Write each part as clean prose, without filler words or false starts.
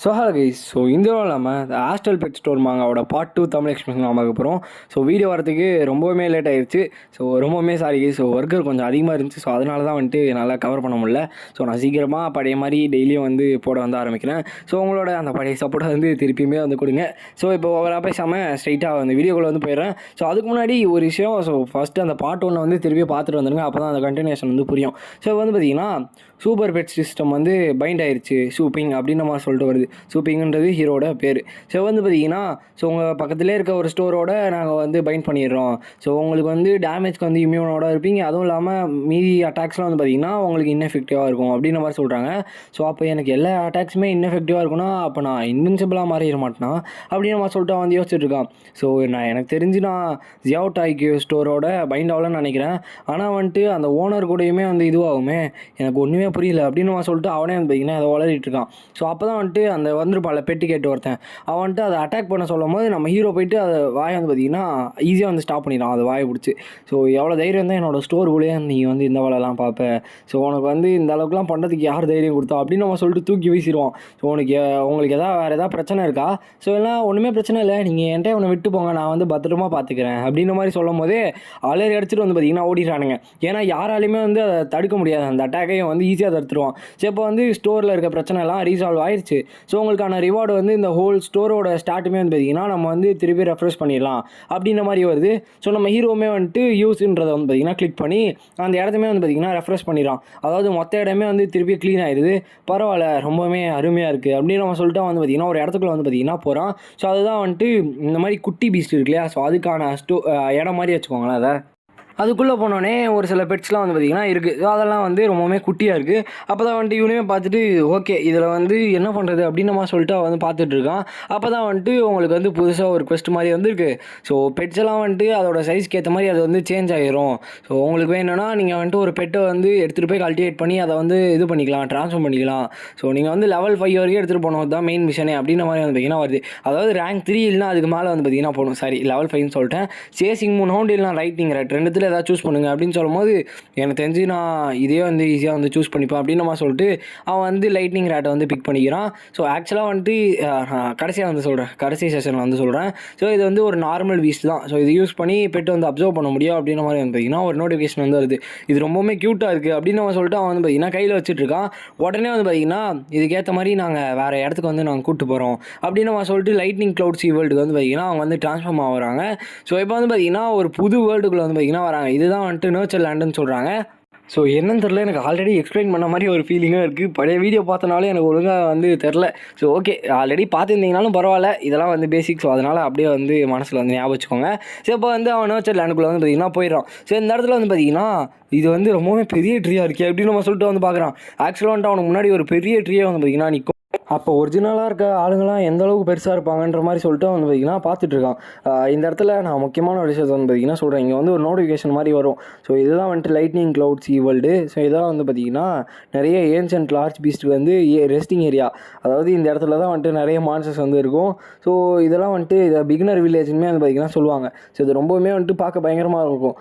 Hello guys. இந்த வாரம் நம்ம ஹாஸ்டல் பெட் ஸ்டோர் மாங்காவோட பார்ட் 2 தமிழ் எக்ஸ்பிரஷன் பார்க்க போகிறோம். வீடியோ வரதுக்கு ரொம்பவுமே லேட் ஆயிடுச்சு. ரொம்பவுமே சாரி கைஸ். ஒர்க்கர் கொஞ்சம் அதிகமாக இருந்துச்சு. அதனால தான் நல்லா கவர் பண்ண முடியல. நான் சீக்கிரமாக பழைய மாதிரி டெய்லியும் போட ஆரம்பிக்கிறேன். உங்களோட அந்த பழைய சப்போர்ட்டை திருப்பியுமே கொடுங்க. இப்போ ஓவராக பேசாமல் ஸ்ட்ரைட்டாக வீடியோக்குள்ளே போயிடுறேன். அதுக்கு முன்னாடி ஒரு விஷயம். ஃபஸ்ட்டு அந்த பார்ட் 1 திருப்பி பார்த்துட்டு வந்துடுங்க. அப்போ தான் அந்த கண்டினியூஷன் புரியும். பார்த்தீங்கன்னா சூப்பர் பெட் சிஸ்டம் பைண்ட் ஆயிடுச்சு. சூப்பிங் அப்படின்னு நம்ம சொல்லிட்டு வருது. சூப்பிங்கிறது ஹீரோட பேர். பார்த்தீங்கன்னா உங்கள் பக்கத்துலேயே இருக்க ஒரு ஸ்டோரோட நாங்கள் பைண்ட் பண்ணிடுறோம். உங்களுக்கு டேமேஜ்க்கு இம்யூனோட இருப்பீங்க. அதுவும் இல்லாமல் மீதி அட்டாக்ஸ்லாம் பார்த்தீங்கன்னா உங்களுக்கு இன்னெஃபெக்டிவாக இருக்கும் அப்படின்னு மாதிரி சொல்கிறாங்க. அப்போ எனக்கு எல்லா அட்டாக்ஸுமே இன்னெஃபெக்டிவாக இருக்குன்னா அப்போ நான் இன்வின்சிபிளாக மாறிட மாட்டேனா அப்படின்னு நம்ம சொல்லிட்டு யோசிச்சுட்டு இருக்கான். எனக்கு தெரிஞ்சு நான் ஜியாவோடாய்க்கு ஸ்டோரோட பைண்ட் ஆகலன்னு நினைக்கிறேன். ஆனால் அந்த ஓனர் கூடயுமே இதுவாகுமே எனக்கு ஒன்றுமே புரியல அப்படின்னு சொல்லிட்டு அவனே பார்த்தீங்கன்னா அதை வளரிட்டு இருக்கான். அப்போ தான் அந்த வந்துருப்பாள் பெட்டி கேட்டு ஒருத்தன். அவன் அதை அட்டாக் பண்ண சொல்லும் போது நம்ம ஹீரோ போயிட்டு அதை வாயை பார்த்தீங்கன்னா ஈஸியாக ஸ்டாப் பண்ணிடலாம் அதை வாயை பிடிச்சி. எவ்வளோ தைரியம் தான் என்னோடய ஸ்டோருக்குள்ளேயே நீ இந்த வேலைலாம் பார்ப்பேன். உனக்கு இந்த அளவுக்குலாம் பண்ணுறதுக்கு யார் தைரியம் கொடுத்தா அப்படின்னு நம்ம சொல்லிட்டு தூக்கி வீசிடுவோம். உங்களுக்கு வேறு எதாவது பிரச்சனை இருக்கா? எல்லாம் ஒன்றுமே பிரச்சனை இல்லை, நீங்கள் என்கிட்ட அவனை விட்டு போங்க, நான் பத்திரமா பார்த்துக்கிறேன் அப்படின்ற மாதிரி சொல்லும் போதே அலறி அடிச்சுட்டு பார்த்தீங்கன்னா ஓடிடுறானுங்க. ஏன்னா யாராலையுமே அதை தடுக்க முடியாது. அந்த அட்டாக்கையும் ஈஸியாக தடுத்துருவான். இப்போ ஸ்டோரில் இருக்க பிரச்சனை எல்லாம் ரீசால்வ் ஆயிடுச்சு. உங்களுக்கான ரிவார்டு இந்த ஹோல் ஸ்டோரோட ஸ்டார்ட்டுமே பார்த்தீங்கன்னா நம்ம திருப்பி ரெஃப்ரெஷ் பண்ணிடலாம் அப்படின்ற மாதிரி வருது. நம்ம ஹீரோவுமே யூஸ்ன்றதை பார்த்தீங்கன்னா கிளிக் பண்ணி அந்த இடத்துமே பார்த்தீங்கன்னா ரெஃப்ரெஷ் பண்ணிடலாம். அதாவது மொத்த இடமே திருப்பி க்ளீன் ஆயிடுது. பரவாயில்ல, ரொம்பவுமே அருமையாக இருக்குது அப்படின்னு நம்ம சொல்லிட்டு பார்த்தீங்கன்னா ஒரு இடத்துக்குள்ள பார்த்தீங்கன்னா போகிறான். அதுதான் இந்த மாதிரி குட்டி பீஸ்ட் இருக்கு இல்லையா, அதுக்கான இடம் மாதிரி வச்சுக்கோங்களேன். அதை அதுக்குள்ளே போனோடனே ஒரு சில பெட்ஸ்லாம் பார்த்திங்கன்னா இருக்குது. அதெல்லாம் ரொம்பவுமே குட்டியாக இருக்குது. அப்போ தான் இவனையுமே பார்த்துட்டு ஓகே இதில் என்ன பண்ணுறது அப்படின்னு நம்ம சொல்லிட்டு பார்த்துட்ருக்கான். அப்போ தான் உங்களுக்கு புதுசாக ஒரு குவெஸ்ட் மாதிரி வந்திருக்கு. பெட்ஸ் எல்லாம் அதோட சைஸ்க்கு ஏற்ற மாதிரி அது சேஞ்ச் ஆகிரும். உங்களுக்கு வேணும்னா நீங்கள் ஒரு பெட்டை எடுத்துகிட்டு போய் கல்டிவேட் பண்ணி அதை இது பண்ணிக்கலாம், ட்ரான்ஸ்ஃபார்ம் பண்ணிக்கலாம். நீங்கள் லெவல் 5 வரைக்கும் எடுத்துகிட்டு போனது தான் மெயின் மிஷனே அப்படின்ற மாதிரி பார்த்திங்கன்னா வருது. அதாவது ரேங்க் 3 இல்லைனா அதுக்கு மேலே பார்த்திங்கன்னா போகணும். சாரி, லெவல் 5ன்னு சொல்லிட்டேன். சேசிங் 3 ஹவுண்ட் இல்லைனா ரைட்டிங் ரைட் ரெண்டுத்தில் ஏதாவது சூஸ் பண்ணுங்க அப்படின்னு சொல்லும்போது எனக்கு தெரிஞ்சு நான் இதே ஈஸியாக சூஸ் பண்ணிப்பேன் அப்படின்னு நம்ம சொல்லிட்டு அவன் லைட்னிங் ரேட்டை பிக் பண்ணிக்கிறான். ஆக்சுவலாக கடைசியாக சொல்கிறேன், கடைசி செஷனில் சொல்கிறேன். இது ஒரு நார்மல் பீஸ்ட் தான். இது யூஸ் பண்ணி பெட்டு அப்சர்வ் பண்ண முடியும் அப்படின்ற மாதிரி பார்த்தீங்கன்னா ஒரு நோட்டிஃபிகேஷன் வருது. இது ரொம்பவுமே க்யூட்டாக இருக்குது அப்படின்னு நம்ம சொல்லிட்டு அவன் பார்த்தீங்கன்னா கையில் வச்சுட்ருக்கான். உடனே பார்த்தீங்கன்னா இதுக்கேற்ற மாதிரி நாங்கள் வேறு இடத்துக்கு நாங்கள் கூப்பிட்டு போகிறோம் அப்படின்னு நம்ம சொல்லிட்டு லைட்னிங் க்ளவுட்ஸ் வேர்ல்டுக்கு பார்த்தீங்கன்னா அவங்க ட்ரான்ஸ்ஃபார்ம் ஆகுறாங்க. இப்போ பார்த்தீங்கன்னா ஒரு புது வேர்ல்டுக்குள்ளே பார்த்தீங்கன்னா வராங்க. இதுதான் நேச்சர் லேண்டுன்னு சொல்கிறாங்க. என்னன்னு தெரில, எனக்கு ஆல்ரெடி எக்ஸ்பிளைன் பண்ண மாதிரி ஒரு ஃபீலிங்காக இருக்குது. பழைய வீடியோ பார்த்தனாலே எனக்கு ஒழுங்காக தெரில. ஓகே, ஆல்ரெடி பார்த்துருந்தீங்கனாலும் பரவாயில்ல, இதெல்லாம் பேசிக்ஸ். அதனால் அப்படியே மனசில் ஞாபகம் வச்சுக்கோங்க. இப்போ அவன் நேச்சர் லேண்டுக்குள்ளே பார்த்தீங்கன்னா போயிடுறான். இந்த இடத்துல பார்த்தீங்கன்னா இது ரொம்பவே பெரிய ட்ரீயாக இருக்கே அப்படின்னு நம்ம சொல்லிட்டு பார்க்குறான். ஆக்சுவலாக அவனுக்கு முன்னாடி ஒரு பெரிய ட்ரீயை பார்த்தீங்கன்னா நிற்கும். அப்போ ஒரிஜினலாக இருக்க ஆளுங்களாம் எந்த அளவுக்கு பெருசாக இருப்பாங்கன்ற மாதிரி சொல்லிட்டு பார்த்தீங்கன்னா பார்த்துட்ருக்கான். இந்த இடத்துல நான் முக்கியமான ஒரு விஷயத்தை பார்த்தீங்கன்னா சொல்கிறேன். இங்கே ஒரு நோட்டிஃபிகேஷன் மாதிரி வரும். இதுதான் லைட்னிங் க்ளவுட்ஸ் வேர்ல்டு. இதான் பார்த்தீங்கன்னா நிறைய ancient large Beast resting area. அதாவது இந்த இடத்துல தான் நிறைய மான்ஸ்டர்ஸ் இருக்கும். இதெல்லாம் இதை பிகினர் வில்லேஜ்னுமே பார்த்தீங்கன்னா சொல்லுவாங்க. இது ரொம்பவுமே பார்க்க பயங்கரமாக இருக்கும்.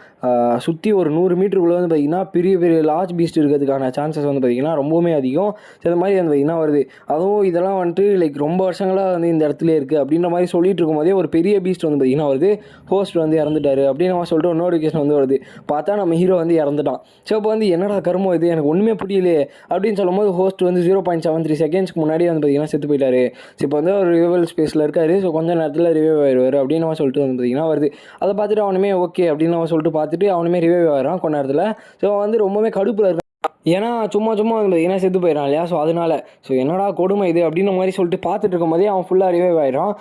சுற்றி ஒரு 100 மீட்டருக்குள்ளே பார்த்தீங்கன்னா பெரிய பெரிய லார்ஜ் பீஸ்ட் இருக்கிறதுக்கான சான்சஸ் பார்த்தீங்கன்னா ரொம்பவுமே அதிகம். இது மாதிரி பார்த்தீங்கன்னா வருது. அதுவும் இதெல்லாம் லைக் ரொம்ப வருஷங்களாக இந்த இடத்துல இருக்குது அப்படின்ற மாதிரி சொல்லிட்டு இருக்கும்போதே ஒரு பெரிய பீஸ்ட் பார்த்தீங்கன்னா வருது. ஹோஸ்ட் இறந்துட்டாரு அப்படின்னு நம்ம சொல்லிட்டு ஒரு நோட்டிஃபிகேஷன் வருது. பார்த்தா நம்ம ஹீரோ இறந்துட்டான். இப்போ என்னடா கருமோ இது, எனக்கு ஒன்றுமே புரியலையே அப்படின்னு சொல்லும்போது ஹோஸ்ட் 0.73 செகண்ட்ஸ்க்கு முன்னாடி பார்த்தீங்கன்னா செத்து போயிட்டாரு. இப்போ ஒரு ரிவைவல் ஸ்பேஸில் இருக்காரு. கொஞ்சம் நேரத்தில் ரிவைவ் ஆயிடுவார் அப்படின்னு நம்ம சொல்லிட்டு பார்த்தீங்கன்னா வருது. அதை பார்த்துட்டு அவனுமே ஓகே அப்படின்னு நம்ம சொல்லிட்டு பார்த்துட்டு அவனுமே ரிவைவ் ஆகிறான் கொஞ்ச நேரத்தில். ரொம்பவே கடுப்பில் இருக்கான். ஏன்னா சும்மா பார்த்தீங்கன்னா செத்து போயிடறான் இல்லையா. அதனால என்னடா கொடுமை இது அப்படின்ற மாதிரி சொல்லிட்டு பார்த்துட்டு இருக்கும்போதே அவன் ஃபுல்லாக ரிவைவ் ஆயிடும்.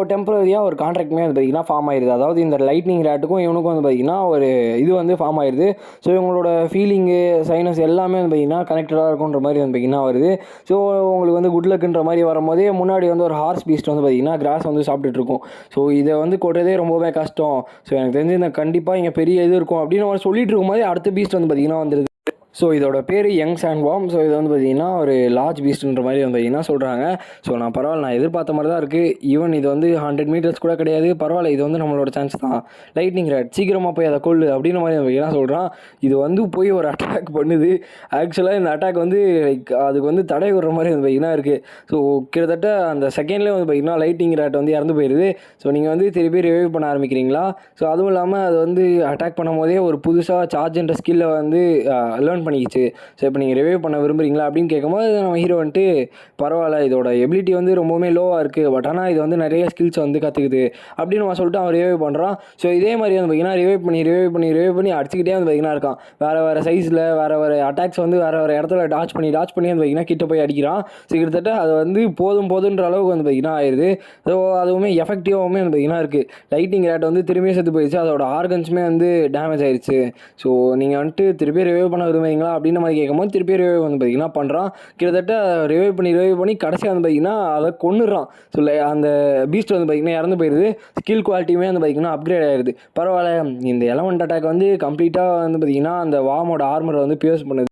டெம்பரரியாக ஒரு கான்ட்ராக்ட்மே பார்த்தீங்கன்னா ஃபார்ம் ஆயிடுது. அதாவது இந்த லைட்னிங் ரேட்டுக்கும் இவனுக்கும் பார்த்தீங்கன்னா ஒரு இது ஃபார்ம் ஆயிடுது. இவங்களோட ஃபீலிங்கு சைனஸ் எல்லாமே பார்த்தீங்கன்னா கனெக்டடாக இருக்குன்ற மாதிரி பார்த்தீங்கன்னா வருது. உங்களுக்கு குட் லக்குன்ற மாதிரி வரும்போதே முன்னாடி ஒரு ஹார்ஸ் பீஸ்ட் பார்த்தீங்கன்னா கிராஸ் சாப்பிட்டுட்டு இருக்கும். இதை கொட்டுறதே ரொம்பவே கஷ்டம். எனக்கு தெரிஞ்சு இந்த கண்டிப்பாக இங்கே பெரிய இது இருக்கும் அப்படின்னு சொல்லிட்டு இருக்கும்போதே அடுத்த பீஸ்ட் பார்த்தீங்கன்னா வந்துடுது. ஸோ இதோட பேர் யங் சாண்ட்வார்ம். ஸோ இது வந்து பார்த்திங்கன்னா ஒரு லார்ஜ் பீஸ்ட்ன்ற மாதிரி வந்து பார்த்திங்கன்னா சொல்கிறாங்க. ஸோ நான் பரவாயில்ல, நான் எதிர்பார்த்த மாதிரி தான் இருக்குது. ஈவன் இது வந்து 100 மீட்டர்ஸ் கூட கிடையாது. பரவாயில்ல, இது வந்து நம்மளோட சான்ஸ் தான். லைட்னிங் ரேட் சீக்கிரமாக போய் அதை கொள்ளு அப்படின்ற மாதிரி வந்து பார்த்திங்கன்னா சொல்கிறான். இது வந்து போய் ஒரு அட்டாக் பண்ணுது. ஆக்சுவலாக இந்த அட்டாக் வந்து லைக் அதுக்கு வந்து தடை விடுற மாதிரி வந்து பார்த்திங்கன்னா இருக்குது. ஸோ கிட்டத்தட்ட அந்த செகண்ட்லேயே வந்து பார்த்திங்கன்னா லைட்னிங் ரேட் வந்து இறந்து போயிடுது. ஸோ நீங்கள் வந்து திருப்பி ரிவைவ் பண்ண ஆரம்பிக்கிறீங்களா? ஸோ அதுவும் இல்லாமல் அது வந்து அட்டாக் பண்ணும் போதே ஒரு புதுசாக சார்ஜ்ன்ற ஸ்கில்லை வந்து லேர்ன் பண்ணிக்கிச்சு. ஸோ இப்போ நீங்கள் ரிவைவ் பண்ண விரும்புகிறீங்களா அப்படின்னு கேட்கும்போது நம்ம ஹீரோ வந்துட்டு பரவாயில்ல, இதோட எபிலிட்டி வந்து ரொம்பவுமே லோவாக இருக்குது, பட் ஆனால் இது வந்து நிறைய ஸ்கில்ஸ் வந்து கற்றுக்குது அப்படின்னு நம்ம சொல்லிட்டு அவன் ரிவைவ் பண்ணுறான். ஸோ இதே மாதிரி வந்து பார்த்திங்கன்னா ரிவைவ் பண்ணி அடிச்சுக்கிட்டே வந்து பார்த்திங்கன்னா இருக்கான். வேறு சைஸில் வேறு அட்டாக்ஸ் வந்து வேறு இடத்துல டாச் பண்ணி வந்து பார்த்திங்கன்னா கிட்ட போய் அடிக்கிறான். ஸோ கிட்டத்தட்ட அது வந்து போதுன்ற அளவுக்கு வந்து பார்த்திங்கன்னா ஆயிடுது. ஸோ அதுவுமே எஃபெக்டிவாகவுமே வந்து பார்த்திங்கன்னா இருக்குது. லைட்டிங் ரேட் வந்து திரும்பியும் செத்து போயிடுச்சு. அதோட ஆர்கன்ஸுமே வந்து டேமேஜ் ஆயிடுச்சு. ஸோ நீங்கள் வந்துட்டு திருப்பி ரிவைவ் பண்ண விரும்புறீங்களா அப்படின்ற மாதிரி கேட்கும்போது திருப்பி ரிவைவ் வந்து பார்த்திங்கன்னா பண்ணுறான். கிட்டத்தட்ட ரிவைவ் பண்ணி கடைசியாக வந்து பார்த்திங்கன்னா அதை கொன்னுடுறான். ஸோ அந்த பீஸ்ட் வந்து பார்த்திங்கன்னா இறந்து போயிடுது. ஸ்கில் குவாலிட்டியுமே வந்து பார்த்திங்கன்னா அப்கிரேட் ஆயிடுது. பரவாயில்ல, இந்த எலமெண்ட் அட்டாக் வந்து கம்ப்ளீட்டாக வந்து பார்த்திங்கன்னா அந்த வாமோட ஆர்மரை வந்து பியர்ஸ் பண்ணுது.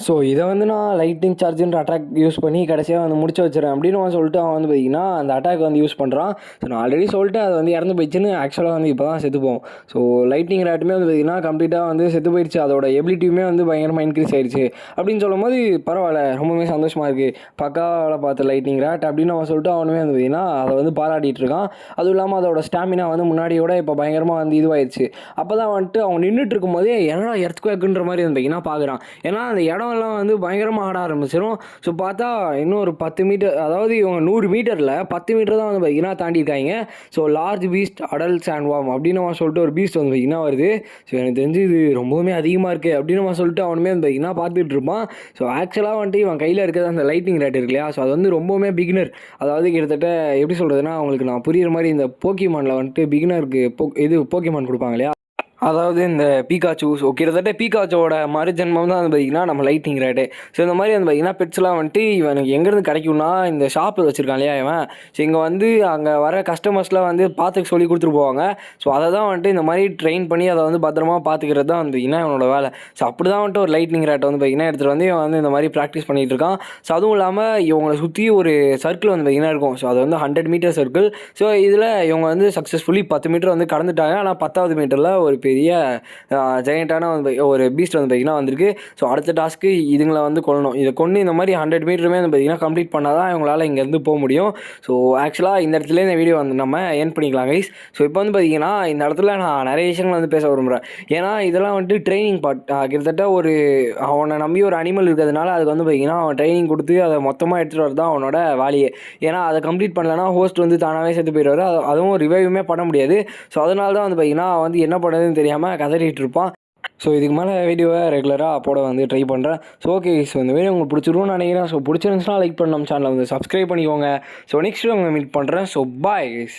ஸோ இதை வந்து நான் லைட்டிங் சார்ஜுன்ற அட்டாக் யூஸ் பண்ணி கடைசியாக வந்து முடிச்சு வச்சுறேன் அப்படின்னு அவன் சொல்லிட்டு அவன் வந்து பார்த்திங்கன்னா அந்த அட்டாக் வந்து யூஸ் பண்ணுறான். ஸோ நான் ஆல்ரெடி சொல்லிட்டு அது வந்து இறந்து போயிடுச்சுன்னு. ஆக்சுவலாக வந்து இப்போ தான் செத்து போகும். ஸோ லைட்டிங் ரேட்டுமே வந்து பார்த்திங்கன்னா கம்ப்ளீட்டாக வந்து செத்து போயிடுச்சு. அதோட எபிலிட்டியுமே வந்து பயங்கரமாக இன்க்ரீஸ் ஆயிடுச்சு அப்படின்னு சொல்லும் போது பரவாயில்ல, ரொம்பவே சந்தோஷமாக இருக்குது. பக்காவில் பார்த்த லைட்டிங் ரேட் அப்படின்னு அவன் சொல்லிட்டு அவனுமே வந்து பார்த்திங்கன்னா அதை வந்து பாராட்டிகிட்டு இருக்கான். அதுவும் இல்லாமல் அதோட ஸ்டாமினா வந்து முன்னாடியோட இப்போ பயங்கரமாக வந்து இதுவாயிடுச்சு. அப்போ தான் வந்துட்டு அவன் நின்றுட்டு இருக்கும்போதே என்னடா எர்த்குவேக்குன்ற மாதிரி வந்து பார்த்திங்கன்னா பார்க்குறான். ஏன்னா அந்த இடம் எல்லாம் வந்து பயங்கரமாக ஆட ஆரம்பிச்சிடும். ஸோ பார்த்தா இன்னும் ஒரு 10 மீட்டர், அதாவது இவங்க 100 மீட்டரில் 10 மீட்டர் தான் வந்து பார்த்திங்கன்னா தாண்டியிருக்காங்க. ஸோ லார்ஜ் பீஸ்ட் அடல்ட் சாண்ட்வார்ம் அப்படின்னு அவன் சொல்லிட்டு ஒரு பீஸ்ட் வந்து பார்த்திங்கன்னா வருது. ஸோ எனக்கு தெரிஞ்சு இது ரொம்பவுமே அதிகமாக இருக்குது அப்படின்னு அவன் சொல்லிட்டு அவனுமே வந்து பார்த்திங்கன்னா பார்த்துட்டு இருப்பான். ஸோ ஆக்சுவலாக வந்துட்டு இவன் கையில் இருக்கிறது அந்த லைட்டிங் ரேட் இருக்கு இல்லையா? ஸோ அது வந்து ரொம்பவுமே பிகினர், அதாவது கிட்டத்தட்ட எப்படி சொல்கிறதுனா அவங்களுக்கு நான் புரியுற மாதிரி இந்த போக்கிமானில் வந்துட்டு பிகினருக்கு போக்கிமான் கொடுப்பாங்க இல்லையா? அதாவது இந்த பீகாச்சு. ஸோ கிட்டத்தட்ட பீகாச்சோட மறுஜென்மம் தான் வந்து பார்த்திங்கன்னா நம்ம லைட்டிங் ரேட்டு. ஸோ இந்த மாதிரி வந்து பார்த்திங்கன்னா பெட்ஸ்லாம் வந்துட்டு இவனுக்கு எங்கேருந்து கிடைக்கும்னா இந்த ஷாப்பு வச்சுருக்கான் இல்லையா இவன். ஸோ இங்கே வந்து அங்கே வர கஸ்டமர்ஸ்லாம் வந்து பார்த்துக்க சொல்லி கொடுத்துட்டு போவாங்க. ஸோ அதை தான் வந்துட்டு இந்த மாதிரி ட்ரெயின் பண்ணி அதை வந்து பத்திரமா பார்த்துக்கிறது தான் வந்து பார்த்திங்கன்னா இவனோட வேலை. ஸோ அப்படி தான் வந்துட்டு ஒரு லைட்டிங் ரேட்டை வந்து பார்த்திங்கன்னா எடுத்துகிட்டு வந்து இவன் வந்து இந்த மாதிரி ப்ராக்டிஸ் பண்ணிகிட்டு இருக்கான். ஸோ அதுவும் இல்லாமல் இவங்களை சுற்றி ஒரு சர்க்கிள் வந்து பார்த்திங்கன்னா இருக்கும். ஸோ அது வந்து 100 மீட்டர் சர்க்கிள். ஸோ இதில் இவங்க வந்து சக்ஸஸ்ஃபுல்லி 10 மீட்டர் வந்து கடந்துட்டாங்க. ஆனால் 10வது மீட்டரில் ஒரு பெரிய ஜெயண்டான வந்து ஒரு பீஸ்ட் வந்து பார்த்திங்கன்னா வந்திருக்கு. ஸோ அடுத்த டாஸ்க்கு இதுங்களை வந்து கொல்லணும். இதை கொண்டு இந்த மாதிரி 100 மீட்டருமே வந்து பார்த்திங்கன்னா கம்ப்ளீட் பண்ணால் தான் இவங்களால் இங்கேருந்து போக முடியும். ஸோ ஆக்சுவலாக இந்த இடத்துல இந்த வீடியோ வந்து நம்ம என் பண்ணிக்கலாம் கைஸ். ஸோ இப்போ வந்து பார்த்திங்கன்னா இந்த இடத்துல நான் நிறைய விஷயங்கள் வந்து பேச விரும்புகிறேன். ஏன்னா இதெல்லாம் வந்துட்டு ட்ரைனிங் பார்ட். கிட்டத்தட்ட ஒரு அவனை நம்பி ஒரு அனிமல் இருக்கிறதுனால அதுக்கு வந்து பார்த்திங்கன்னா அவன் ட்ரைனிங் கொடுத்து அதை மொத்தமாக எடுத்துகிட்டு வரது தான் அவனோட வேலையே. ஏன்னா அதை கம்ப்ளீட் பண்ணலன்னா ஹோஸ்ட் வந்து தானாகவே செத்து போயிடுவார். அதுவும் ரிவைவுமே பண்ண முடியாது. ஸோ அதனால தான் வந்து பார்த்திங்கன்னா வந்து என்ன பண்ணுறதுன்னு தெரியாமல் கதறிட்டு இருப்பான். ஸோ இதுக்கு மேலே வீடியோவை ரெகுலராக போட வந்து ட்ரை பண்ணுறேன். ஸோ ஓகே, ஸோ இந்த வீடியோ உங்களுக்கு பிடிச்சிருக்கும்னு நினைக்கிறேன். ஸோ பிடிச்சிருந்துச்சுன்னா லைக் பண்ண நம்ம சேனலை வந்து சப்ஸ்கிரைப் பண்ணிக்கோங்க. ஸோ நெக்ஸ்ட் உங்களை மீட் பண்ணுறேன். So bye guys.